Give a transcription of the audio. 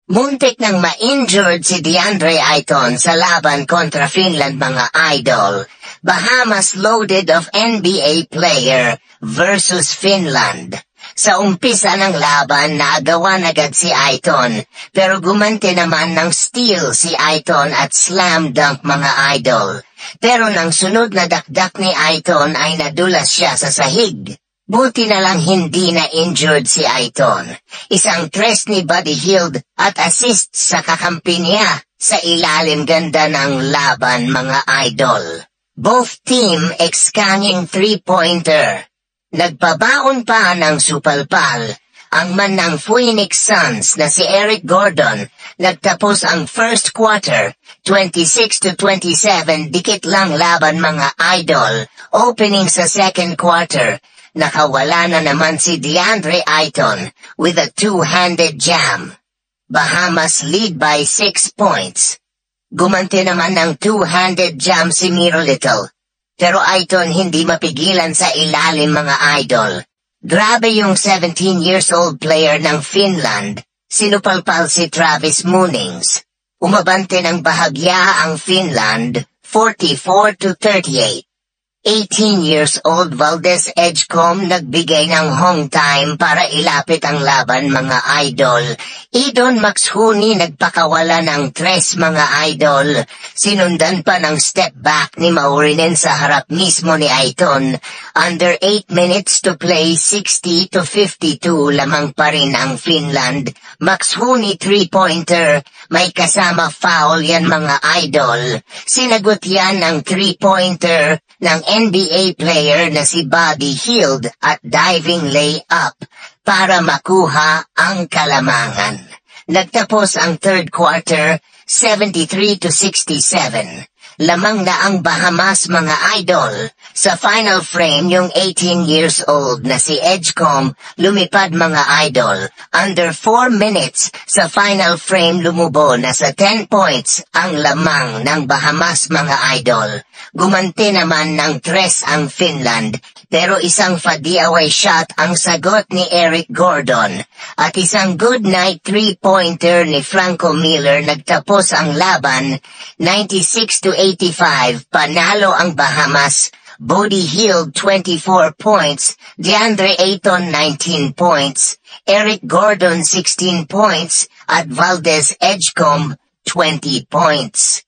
Muntik nang ma-injured si DeAndre Ayton sa laban kontra Finland mga idol. Bahamas loaded of NBA player versus Finland. Sa umpisa ng laban naagawan agad si Ayton, pero gumanti naman ng steal si Ayton at slam dunk mga idol. Pero nang sunod na dakdak ni Ayton ay nadulas siya sa sahig. Buti na lang hindi na injured si Ayton. Isang tres ni Buddy Hield at assist sa kakampi niya sa ilalim ganda ng laban mga idol. Both team ex-kanyang 3-pointer. Nagpabaon pa ng supalpal ang man ng Phoenix Suns na si Eric Gordon. Nagtapos ang first quarter, 26-27 dikit lang laban mga idol. Opening sa second quarter, nakawala na naman si DeAndre Ayton with a two-handed jam. Bahamas lead by 6 points. Gumanti naman ng two-handed jam si Miro Little. Pero Ayton hindi mapigilan sa ilalim mga idol. Grabe yung 17 years old player ng Finland. Sinupalpal si Travis Moonings. Umabante ng bahagya ang Finland, 44-38. 18 years old Valdez Edgecombe nagbigay ng home time para ilapit ang laban mga idol. Idon Maxhuni nagpakawala ng tres mga idol. Sinundan pa ng step back ni Maurinen sa harap mismo ni Ayton. Under 8 minutes to play, 60-52 lamang pa rin ang Finland. Maxhuni 3-pointer, may kasama foul yan mga idol. Sinagot yan ng 3-pointer ng NBA player na si Buddy Hield at diving layup para makuha ang kalamangan. Nagtapos ang third quarter, 73-67. Lamang na ang Bahamas mga idol. Sa final frame yung 18 years old na si Edgecombe lumipad mga idol. Under 4 minutes sa final frame lumubo na sa 10 points ang lamang ng Bahamas mga idol. Gumanti naman ng tres ang Finland, pero isang fade-away shot ang sagot ni Eric Gordon at isang good night 3-pointer ni Franco Miller nagtapos ang laban, 96-85, panalo ang Bahamas. Buddy Hield 24 points, DeAndre Ayton 19 points, Eric Gordon 16 points, at Valdez Edgecombe 20 points.